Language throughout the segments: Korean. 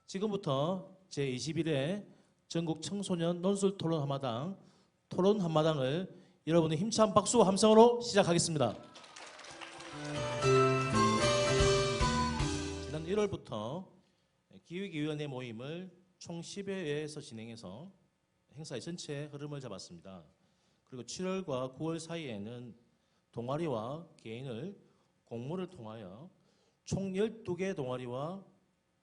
지금부터 제21회 전국 청소년 논술 토론 한마당 토론 한마당을 여러분의 힘찬 박수와 함성으로 시작하겠습니다. 지난 1월부터 기획위원회 모임을 총 10여 회에서 진행해서 행사의 전체 흐름을 잡았습니다. 그리고 7월과 9월 사이에는 동아리와 개인을 공모를 통하여 총 12개 동아리와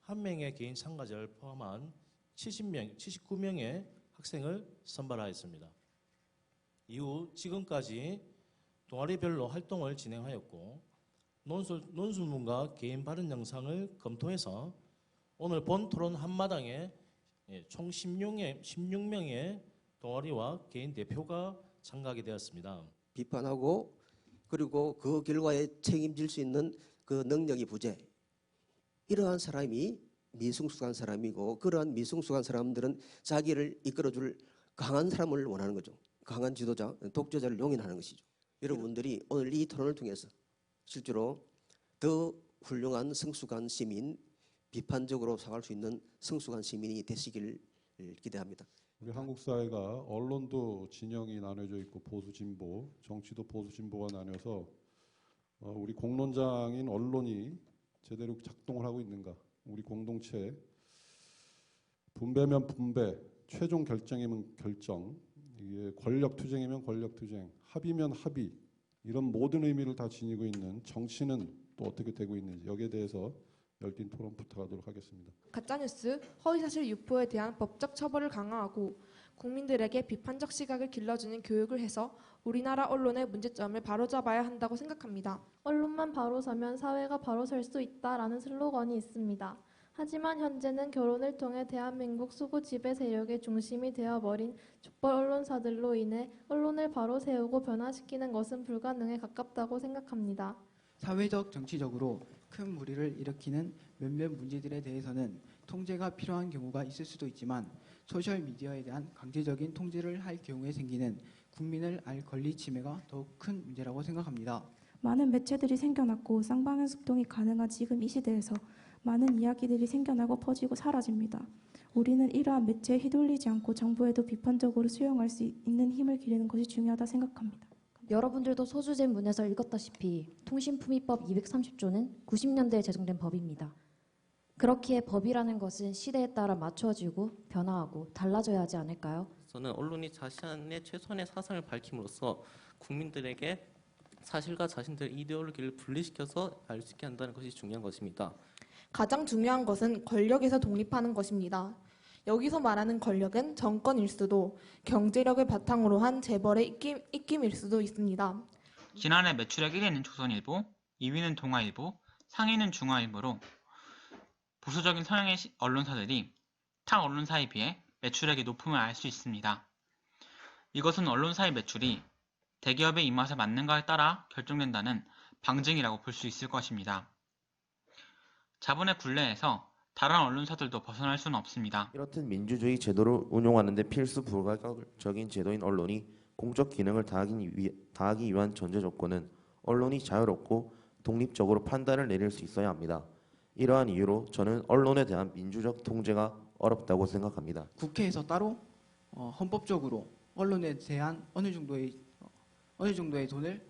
1명의 개인 참가자를 포함한 79명의 학생을 선발하였습니다. 이후 지금까지 동아리별로 활동을 진행하였고 논술문과 개인 발언 영상을 검토해서 오늘 본 토론 한마당에 총 16명의 동아리와 개인 대표가 참가하게 되었습니다. 비판하고 그리고 그 결과에 책임질 수 있는 그 능력이 부재. 이러한 사람이 미성숙한 사람이고 그러한 미성숙한 사람들은 자기를 이끌어줄 강한 사람을 원하는 거죠. 강한 지도자, 독재자를 용인하는 것이죠. 여러분들이 오늘 이 토론을 통해서 실제로 더 훌륭한 성숙한 시민, 비판적으로 살아갈 수 있는 성숙한 시민이 되시길 기대합니다. 우리 한국 사회가 언론도 진영이 나눠져 있고 보수 진보, 정치도 보수 진보가 나뉘어서 우리 공론장인 언론이 제대로 작동을 하고 있는가? 우리 공동체 분배면 분배, 최종 결정이면 결정, 이게 권력 투쟁이면 권력 투쟁, 합의면 합의, 이런 모든 의미를 다 지니고 있는 정치는 또 어떻게 되고 있는지 여기에 대해서 열띤 토론 부탁하도록 하겠습니다. 가짜뉴스, 허위사실 유포에 대한 법적 처벌을 강화하고 국민들에게 비판적 시각을 길러주는 교육을 해서 우리나라 언론의 문제점을 바로잡아야 한다고 생각합니다. 언론만 바로 서면 사회가 바로 설 수 있다라는 슬로건이 있습니다. 하지만 현재는 결혼을 통해 대한민국 수구 지배 세력의 중심이 되어버린 족벌 언론사들로 인해 언론을 바로 세우고 변화시키는 것은 불가능에 가깝다고 생각합니다. 사회적, 정치적으로 큰 무리를 일으키는 몇몇 문제들에 대해서는 통제가 필요한 경우가 있을 수도 있지만 소셜미디어에 대한 강제적인 통제를 할 경우에 생기는 국민을 알 권리 침해가 더욱 큰 문제라고 생각합니다. 많은 매체들이 생겨났고 쌍방향 소통이 가능한 지금 이 시대에서 많은 이야기들이 생겨나고 퍼지고 사라집니다. 우리는 이러한 매체에 휘둘리지 않고 정부에도 비판적으로 수용할 수 있는 힘을 기르는 것이 중요하다 생각합니다. 여러분들도 소주제 문에서 읽었다시피 통신품위법 230조는 90년대에 제정된 법입니다. 그렇기에 법이라는 것은 시대에 따라 맞춰지고 변화하고 달라져야 하지 않을까요? 저는 언론이 자신의 최선의 사상을 밝힘으로써 국민들에게 사실과 자신들의 이데올로기를 분리시켜서 알 수 있게 한다는 것이 중요한 것입니다. 가장 중요한 것은 권력에서 독립하는 것입니다. 여기서 말하는 권력은 정권일 수도 경제력을 바탕으로 한 재벌의 입김일 수도 있습니다. 지난해 매출액 1위는 조선일보, 2위는 동아일보, 상위는 중앙일보로 보수적인 성향의 언론사들이 타 언론사에 비해 매출액의 높음을 알 수 있습니다. 이것은 언론사의 매출이 대기업의 입맛에 맞는가에 따라 결정된다는 방증이라고 볼 수 있을 것입니다. 자본의 굴레에서 다른 언론사들도 벗어날 수는 없습니다. 이렇듯 민주주의 제도를 운용하는 데 필수 불가결적인 제도인 언론이 공적 기능을 다하기 위한 전제 조건은 언론이 자유롭고 독립적으로 판단을 내릴 수 있어야 합니다. 이러한 이유로 저는 언론에 대한 민주적 통제가 어렵다고 생각합니다. 국회에서 따로 헌법적으로 언론에 대한 어느 정도의 돈을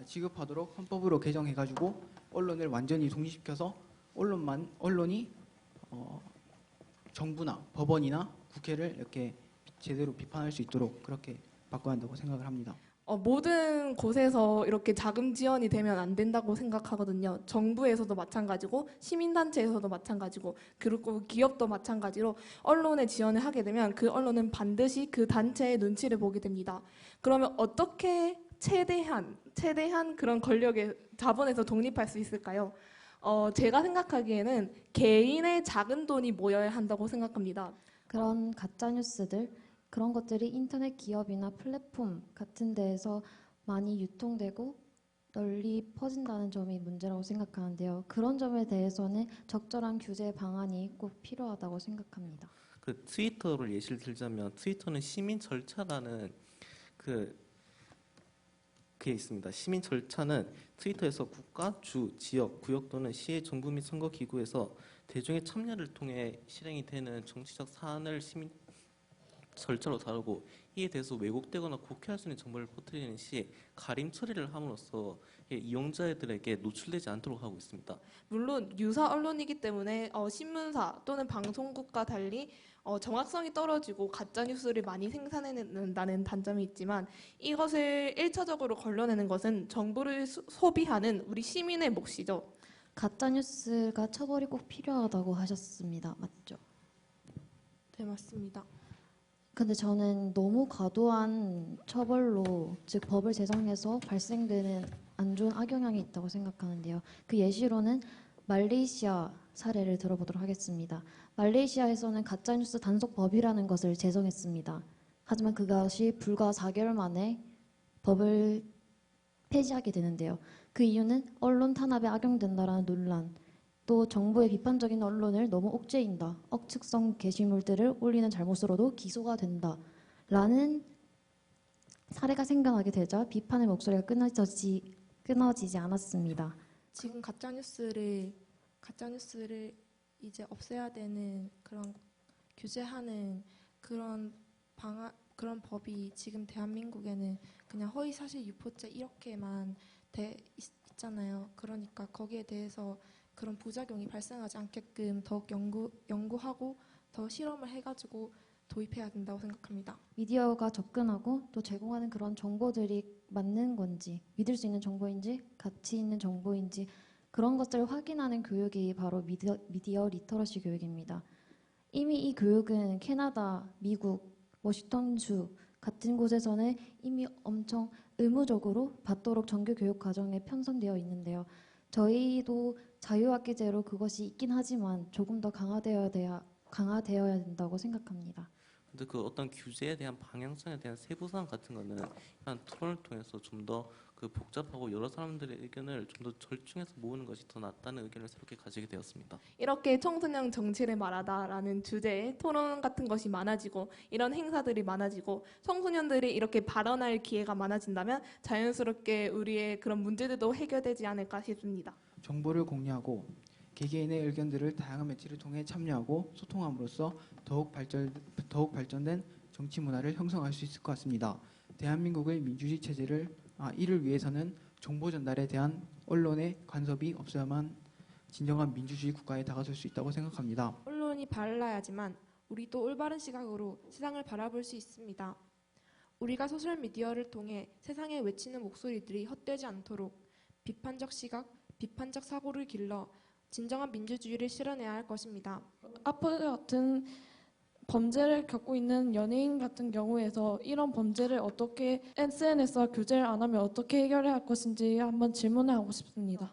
지급하도록 헌법으로 개정해가지고 언론을 완전히 독립시켜서 언론이 정부나 법원이나 국회를 이렇게 제대로 비판할 수 있도록 그렇게 바꿔야 한다고 생각을 합니다. 모든 곳에서 이렇게 자금 지원이 되면 안 된다고 생각하거든요. 정부에서도 마찬가지고 시민단체에서도 마찬가지고 그리고 기업도 마찬가지로 언론에 지원을 하게 되면 그 언론은 반드시 그 단체의 눈치를 보게 됩니다. 그러면 어떻게 최대한 그런 권력의 자본에서 독립할 수 있을까요? 제가 생각하기에는 개인의 작은 돈이 모여야 한다고 생각합니다. 그런 가짜뉴스들, 그런 것들이 인터넷 기업이나 플랫폼 같은 데에서 많이 유통되고 널리 퍼진다는 점이 문제라고 생각하는데요. 그런 점에 대해서는 적절한 규제 방안이 꼭 필요하다고 생각합니다. 그 트위터를 예시를 들자면 트위터는 시민 절차라는 그 그에 있습니다. 시민 절차는 트위터에서 국가, 주, 지역, 구역 또는 시의 정부 및 선거 기구에서 대중의 참여를 통해 실행이 되는 정치적 사안을 시민 절차로 다루고 이에 대해서 왜곡되거나 곡해할 수 있는 정보를 퍼뜨리는 시 가림 처리를 함으로써 이용자들에게 노출되지 않도록 하고 있습니다. 물론 유사 언론이기 때문에 신문사 또는 방송국과 달리 정확성이 떨어지고 가짜 뉴스를 많이 생산해낸다는 단점이 있지만 이것을 1차적으로 걸러내는 것은 정보를 소비하는 우리 시민의 몫이죠. 가짜 뉴스가 처벌이 꼭 필요하다고 하셨습니다. 맞죠? 네, 맞습니다. 근데 저는 너무 과도한 처벌로, 즉 법을 제정해서 발생되는 안 좋은 악영향이 있다고 생각하는데요. 그 예시로는 말레이시아 사례를 들어보도록 하겠습니다. 말레이시아에서는 가짜뉴스 단속법이라는 것을 제정했습니다. 하지만 그것이 불과 4개월 만에 법을 폐지하게 되는데요. 그 이유는 언론 탄압에 악용된다라는 논란, 또 정부의 비판적인 언론을 너무 옥죄인다, 억측성 게시물들을 올리는 잘못으로도 기소가 된다라는 사례가 생겨나게 되자 비판의 목소리가 끊어지지 않았습니다. 지금 가짜 뉴스를 이제 없애야 되는 그런 규제하는 그런 법이 지금 대한민국에는 그냥 허위사실 유포죄 이렇게만 있잖아요. 그러니까 거기에 대해서 그런 부작용이 발생하지 않게끔 더욱 연구하고 더 실험을 해가지고 도입해야 된다고 생각합니다. 미디어가 접근하고 또 제공하는 그런 정보들이 맞는 건지, 믿을 수 있는 정보인지, 가치 있는 정보인지 그런 것들을 확인하는 교육이 바로 미디어 리터러시 교육입니다. 이미 이 교육은 캐나다, 미국, 워싱턴주 같은 곳에서는 이미 엄청 의무적으로 받도록 정규 교육 과정에 편성되어 있는데요. 저희도 자유학기제로 그것이 있긴 하지만 조금 더 강화되어야 된다고 생각합니다. 근데 그 어떤 규제에 대한 방향성에 대한 세부 사항 같은 거는 이런 토론을 통해서 좀 더 그 복잡하고 여러 사람들의 의견을 좀 더 절충해서 모으는 것이 더 낫다는 의견을 새롭게 가지게 되었습니다. 이렇게 청소년 정치를 말하다라는 주제에 토론 같은 것이 많아지고 이런 행사들이 많아지고 청소년들이 이렇게 발언할 기회가 많아진다면 자연스럽게 우리의 그런 문제들도 해결되지 않을까 싶습니다. 정보를 공유하고 개개인의 의견들을 다양한 매체를 통해 참여하고 소통함으로써 더욱 발전된 정치 문화를 형성할 수 있을 것 같습니다. 대한민국의 민주주의 체제를 이를 위해서는 정보 전달에 대한 언론의 간섭이 없어야만 진정한 민주주의 국가에 다가설 수 있다고 생각합니다. 언론이 발라야지만 우리도 올바른 시각으로 세상을 바라볼 수 있습니다. 우리가 소셜미디어를 통해 세상에 외치는 목소리들이 헛되지 않도록 비판적 시각, 비판적 사고를 길러 진정한 민주주의를 실현해야 할 것입니다. 아프 같은 범죄를 겪고 있는 연예인 같은 경우에서 이런 범죄를 어떻게 SNS와 규제를 안 하면 어떻게 해결해야 할 것인지 한번 질문하고 싶습니다.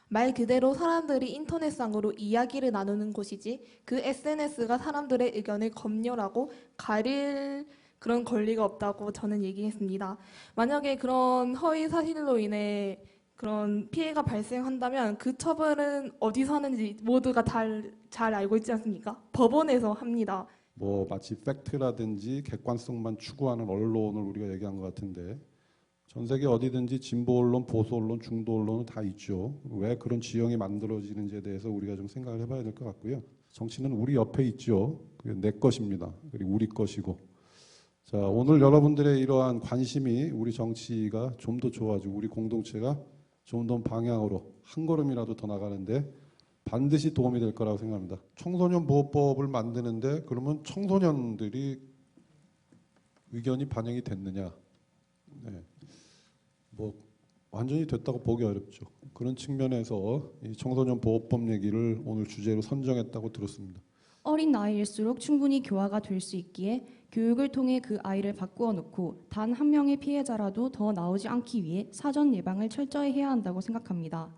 말 그대로 사람들이 인터넷상으로 이야기를 나누는 곳이지 그 SNS가 사람들의 의견을 검열하고 가릴 그런 권리가 없다고 저는 얘기했습니다. 만약에 그런 허위 사실로 인해 그런 피해가 발생한다면 그 처벌은 어디서 하는지 모두가 잘 알고 있지 않습니까? 법원에서 합니다. 뭐 마치 팩트라든지 객관성만 추구하는 언론을 우리가 얘기한 것 같은데 전 세계 어디든지 진보 언론, 보수 언론, 중도 언론은 다 있죠. 왜 그런 지형이 만들어지는지에 대해서 우리가 좀 생각을 해봐야 될 것 같고요. 정치는 우리 옆에 있죠. 그게 내 것입니다. 그리고 우리 것이고. 자, 오늘 여러분들의 이러한 관심이 우리 정치가 좀 더 좋아지고 우리 공동체가 좀 더 방향으로 한 걸음이라도 더 나가는데 반드시 도움이 될 거라고 생각합니다. 청소년 보호법을 만드는데 그러면 청소년들이 의견이 반영이 됐느냐? 네. 뭐 완전히 됐다고 보기 어렵죠. 그런 측면에서 이 청소년 보호법 얘기를 오늘 주제로 선정했다고 들었습니다. 어린 나이일수록 충분히 교화가 될 수 있기에 교육을 통해 그 아이를 바꾸어 놓고 단 한 명의 피해자라도 더 나오지 않기 위해 사전 예방을 철저히 해야 한다고 생각합니다.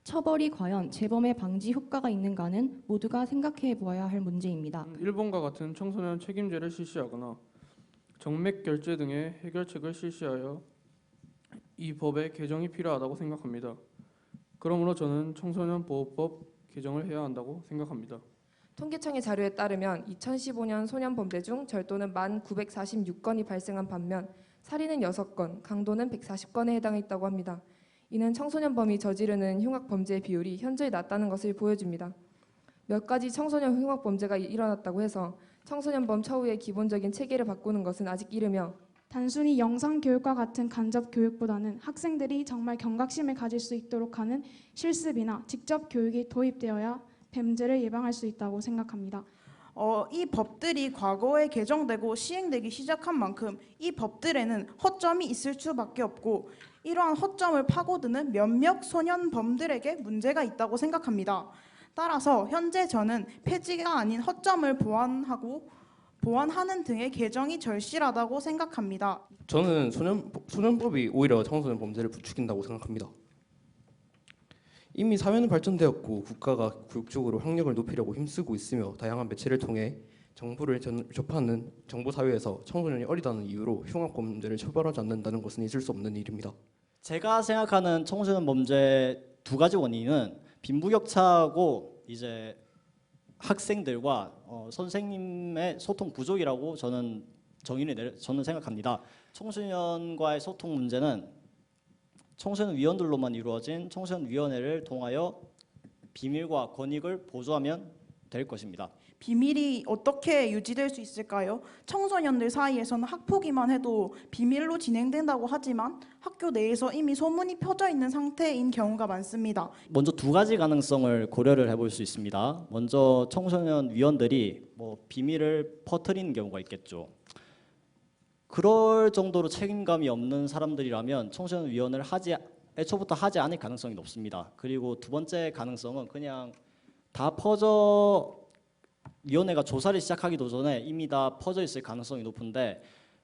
처벌이 과연 재범의 방지 효과가 있는가는 모두가 생각해 보아야 할 문제입니다. 일본과 같은 청소년 책임제를 실시하거나 정맥 결제 등의 해결책을 실시하여 이 법의 개정이 필요하다고 생각합니다. 그러므로 저는 청소년 보호법 개정을 해야 한다고 생각합니다. 통계청의 자료에 따르면 2015년 소년 범죄 중 절도는 1946건이 발생한 반면 살인은 6건, 강도는 140건에 해당했다고 합니다. 이는 청소년범이 저지르는 흉악 범죄의 비율이 현저히 낮다는 것을 보여줍니다. 몇 가지 청소년 흉악 범죄가 일어났다고 해서 청소년범 처우의 기본적인 체계를 바꾸는 것은 아직 이르며 단순히 영상 교육과 같은 간접 교육보다는 학생들이 정말 경각심을 가질 수 있도록 하는 실습이나 직접 교육이 도입되어야 범죄를 예방할 수 있다고 생각합니다. 이 법들이 과거에 개정되고 시행되기 시작한 만큼 이 법들에는 허점이 있을 수밖에 없고 이러한 허점을 파고드는 몇몇 소년범들에게 문제가 있다고 생각합니다. 따라서 현재 저는 폐지가 아닌 허점을 보완하는 등의 개정이 절실하다고 생각합니다. 저는 소년법이 오히려 청소년 범죄를 부추긴다고 생각합니다. 이미 사회는 발전되었고 국가가 교육적으로 학력을 높이려고 힘쓰고 있으며 다양한 매체를 통해 정보를 접하는 정보 사회에서 청소년이 어리다는 이유로 흉악 범죄를 처벌하지 않는다는 것은 있을 수 없는 일입니다. 제가 생각하는 청소년 범죄 두 가지 원인은 빈부격차하고 이제 학생들과 선생님의 소통 부족이라고 저는 저는 생각합니다. 청소년과의 소통 문제는 청소년 위원들로만 이루어진 청소년 위원회를 통하여 비밀과 권익을 보조하면 될 것입니다. 비밀이 어떻게 유지될 수 있을까요? 청소년들 사이에서는 학폭위만 해도 비밀로 진행된다고 하지만 학교 내에서 이미 소문이 퍼져 있는 상태인 경우가 많습니다. 먼저 두 가지 가능성을 고려를 해볼 수 있습니다. 먼저 청소년 위원들이 비밀을 퍼뜨리는 경우가 있겠죠. 그럴 정도로 책임감이 없는 사람들이라면 청소년 위원을 애초부터 하지 않을 가능성이 높습니다. 그리고 두 번째 가능성은 그냥 다 위원회가 조사를 시작하기도 전에 이미 다 퍼져 있을 가능성이 높은데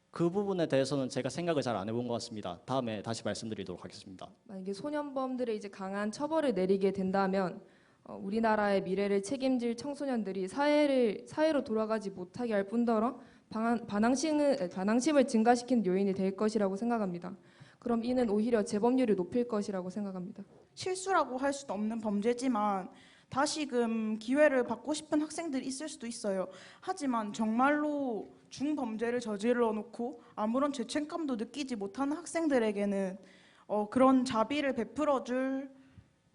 그 부분에 대해서는 제가 생각을 잘 안 해본 것 같습니다. 다음에 다시 말씀드리도록 하겠습니다. 만약에 소년범들의 이제 강한 처벌을 내리게 된다면 우리나라의 미래를 책임질 청소년들이 사회로 돌아가지 못하게 할 뿐더러 반항심을 증가시키는 요인이 될 것이라고 생각합니다. 그럼 이는 오히려 재범률을 높일 것이라고 생각합니다. 실수라고 할 수도 없는 범죄지만 다시금 기회를 받고 싶은 학생들이 있을 수도 있어요. 하지만 정말로 중범죄를 저질러 놓고 아무런 죄책감도 느끼지 못하는 학생들에게는 그런 자비를 베풀어줄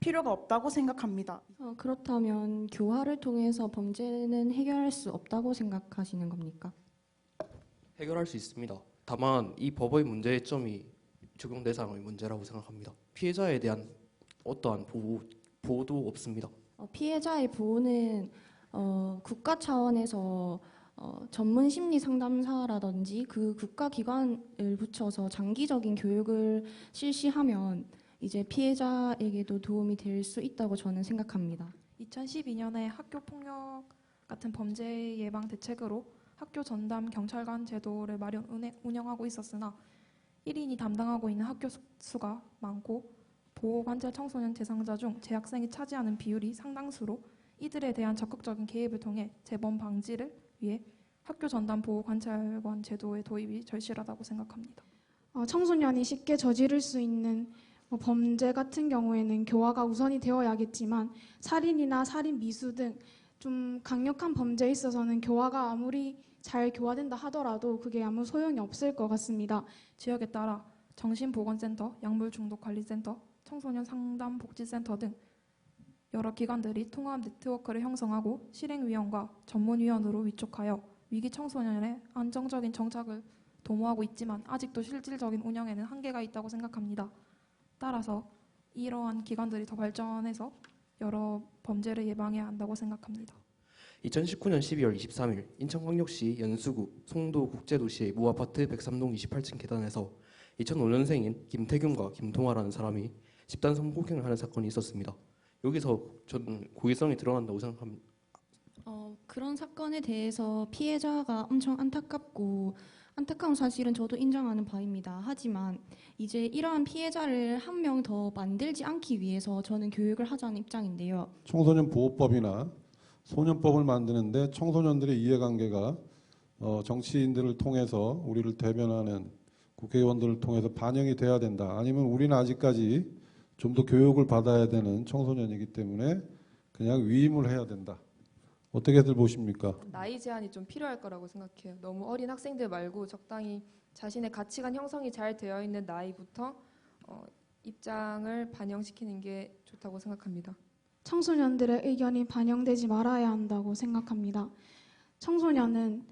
필요가 없다고 생각합니다. 그렇다면 교화를 통해서 범죄는 해결할 수 없다고 생각하시는 겁니까? 해결할 수 있습니다. 다만 이 법의 문제점이 적용 대상의 문제라고 생각합니다. 피해자에 대한 어떠한 보호도 없습니다. 피해자의 보호는 국가 차원에서 전문 심리 상담사라든지 그 국가 기관을 붙여서 장기적인 교육을 실시하면 이제 피해자에게도 도움이 될 수 있다고 저는 생각합니다. 2012년에 학교 폭력 같은 범죄 예방 대책으로 학교 전담 경찰관 제도를 운영하고 있었으나 1인이 담당하고 있는 학교 수가 많고 보호관찰 청소년 대상자 중 재학생이 차지하는 비율이 상당수로 이들에 대한 적극적인 개입을 통해 재범 방지를 위해 학교 전담 보호관찰관 제도의 도입이 절실하다고 생각합니다. 청소년이 쉽게 저지를 수 있는 범죄 같은 경우에는 교화가 우선이 되어야겠지만 살인이나 살인 미수 등 좀 강력한 범죄에 있어서는 교화가 아무리 잘 교화된다 하더라도 그게 아무 소용이 없을 것 같습니다. 지역에 따라 정신보건센터, 약물중독관리센터, 청소년 상담복지센터 등 여러 기관들이 통합 네트워크를 형성하고 실행위원과 전문위원으로 위촉하여 위기 청소년의 안정적인 정착을 도모하고 있지만 아직도 실질적인 운영에는 한계가 있다고 생각합니다. 따라서 이러한 기관들이 더 발전해서 여러 범죄를 예방해야 한다고 생각합니다. 2019년 12월 23일 인천광역시 연수구 송도 국제도시의 모아파트 103동 28층 계단에서 2005년생인 김태균과 김동아라는 사람이 집단 성폭행을 하는 사건이 있었습니다. 여기서 저는 고의성이 드러난다고 생각합니다. 그런 사건에 대해서 피해자가 엄청 안타까운 사실은 저도 인정하는 바입니다. 하지만 이제 이러한 피해자를 한 명 더 만들지 않기 위해서 저는 교육을 하자는 입장인데요. 청소년 보호법이나 소년법을 만드는데 청소년들의 이해관계가 정치인들을 통해서 우리를 대변하는 국회의원들을 통해서 반영이 돼야 된다. 아니면 우리는 아직까지 좀 더 교육을 받아야 되는 청소년이기 때문에 그냥 위임을 해야 된다. 어떻게들 보십니까? 나이 제한이 좀 필요할 거라고 생각해요. 너무 어린 학생들 말고 적당히 자신의 가치관 형성이 잘 되어 있는 나이부터 입장을 반영시키는 게 좋다고 생각합니다. 청소년들의 의견이 반영되지 말아야 한다고 생각합니다. 청소년은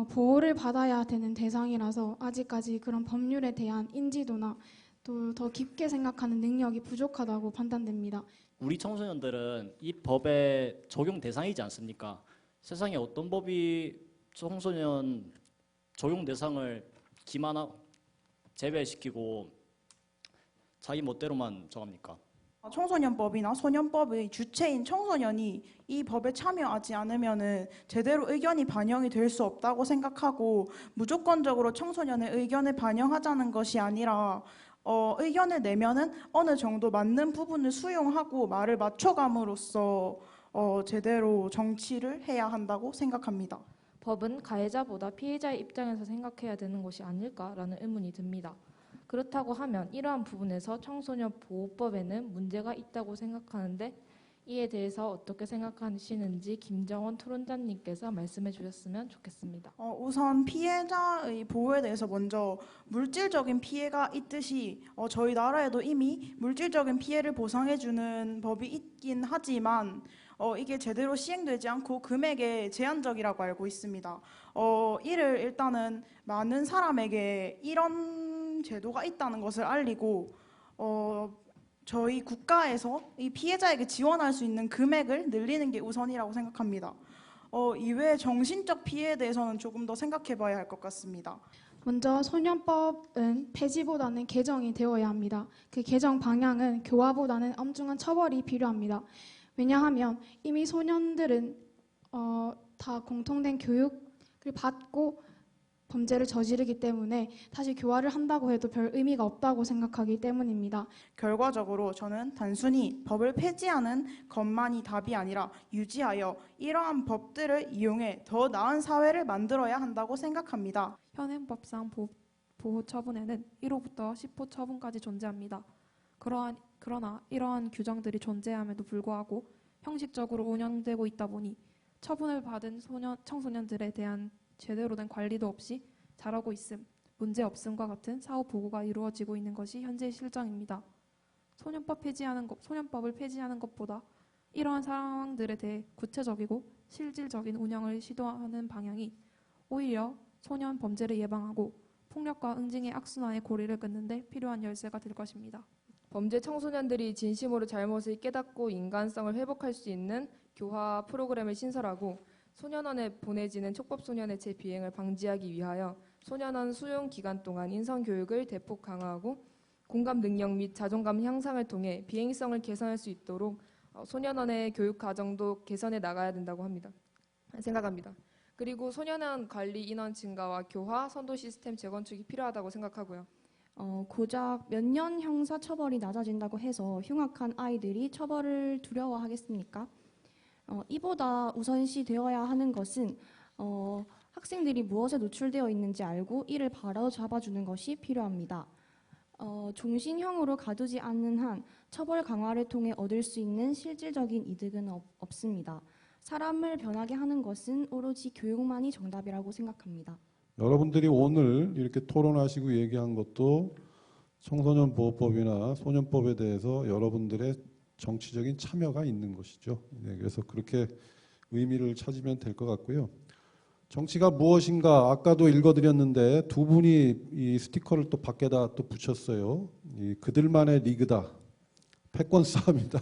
보호를 받아야 되는 대상이라서 아직까지 그런 법률에 대한 인지도나 또 더 깊게 생각하는 능력이 부족하다고 판단됩니다. 우리 청소년들은 이 법의 적용 대상이지 않습니까? 세상에 어떤 법이 청소년 적용 대상을 기만하고 제외시키고 자기 멋대로만 정합니까? 청소년법이나 소년법의 주체인 청소년이 이 법에 참여하지 않으면은 제대로 의견이 반영이 될 수 없다고 생각하고 무조건적으로 청소년의 의견을 반영하자는 것이 아니라 의견을 내면은 어느 정도 맞는 부분을 수용하고 말을 맞춰감으로써 제대로 정치를 해야 한다고 생각합니다. 법은 가해자보다 피해자의 입장에서 생각해야 되는 것이 아닐까라는 의문이 듭니다. 그렇다고 하면 이러한 부분에서 청소년 보호법에는 문제가 있다고 생각하는데 이에 대해서 어떻게 생각하시는지 김정원 토론자님께서 말씀해 주셨으면 좋겠습니다. 우선 피해자의 보호에 대해서 먼저 물질적인 피해가 있듯이 저희 나라에도 이미 물질적인 피해를 보상해주는 법이 있긴 하지만 이게 제대로 시행되지 않고 금액에 제한적이라고 알고 있습니다. 이를 일단은 많은 사람에게 이런 제도가 있다는 것을 알리고 저희 국가에서 이 피해자에게 지원할 수 있는 금액을 늘리는 게 우선이라고 생각합니다. 이외에 정신적 피해에 대해서는 조금 더 생각해 봐야 할 것 같습니다. 먼저 소년법은 폐지보다는 개정이 되어야 합니다. 그 개정 방향은 교화보다는 엄중한 처벌이 필요합니다. 왜냐하면 이미 소년들은 다 공통된 교육을 받고 범죄를 저지르기 때문에 다시 교화를 한다고 해도 별 의미가 없다고 생각하기 때문입니다. 결과적으로 저는 단순히 법을 폐지하는 것만이 답이 아니라 유지하여 이러한 법들을 이용해 더 나은 사회를 만들어야 한다고 생각합니다. 현행법상 보호 처분에는 1호부터 10호 처분까지 존재합니다. 그러나 이러한 규정들이 존재함에도 불구하고 형식적으로 운영되고 있다 보니 처분을 받은 청소년들에 대한 제대로 된 관리도 없이 잘하고 있음, 문제 없음과 같은 사후 보고가 이루어지고 있는 것이 현재의 실정입니다. 소년법을 폐지하는 것보다 이러한 상황들에 대해 구체적이고 실질적인 운영을 시도하는 방향이 오히려 소년 범죄를 예방하고 폭력과 응징의 악순환의 고리를 끊는 데 필요한 열쇠가 될 것입니다. 범죄 청소년들이 진심으로 잘못을 깨닫고 인간성을 회복할 수 있는 교화 프로그램을 신설하고 소년원에 보내지는 촉법소년의 재비행을 방지하기 위하여 소년원 수용 기간 동안 인성교육을 대폭 강화하고 공감 능력 및 자존감 향상을 통해 비행성을 개선할 수 있도록 소년원의 교육 과정도 개선해 나가야 된다고 생각합니다. 그리고 소년원 관리 인원 증가와 교화, 선도 시스템 재건축이 필요하다고 생각하고요. 고작 몇 년 형사 처벌이 낮아진다고 해서 흉악한 아이들이 처벌을 두려워하겠습니까? 이보다 우선시 되어야 하는 것은 학생들이 무엇에 노출되어 있는지 알고 이를 바로 잡아주는 것이 필요합니다. 종신형으로 가두지 않는 한 처벌 강화를 통해 얻을 수 있는 실질적인 이득은 없습니다. 사람을 변하게 하는 것은 오로지 교육만이 정답이라고 생각합니다. 여러분들이 오늘 이렇게 토론하시고 얘기한 것도 청소년 보호법이나 소년법에 대해서 여러분들의 정치적인 참여가 있는 것이죠. 네, 그래서 그렇게 의미를 찾으면 될 것 같고요. 정치가 무엇인가 아까도 읽어드렸는데 두 분이 이 스티커를 또 밖에다 또 붙였어요. 이 그들만의 리그다. 패권 싸움이다.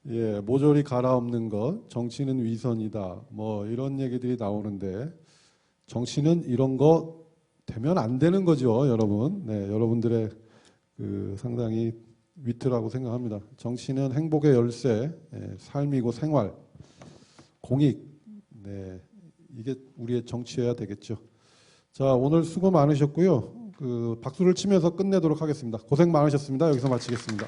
예, 모조리 갈아엎는 것, 정치는 위선이다. 뭐 이런 얘기들이 나오는데 정치는 이런 거 되면 안 되는 거죠, 여러분. 네, 여러분들의 그 상당히 위트라고 생각합니다. 정치는 행복의 열쇠, 삶이고 생활, 공익, 네, 이게 우리의 정치여야 되겠죠. 자, 오늘 수고 많으셨고요. 그 박수를 치면서 끝내도록 하겠습니다. 고생 많으셨습니다. 여기서 마치겠습니다.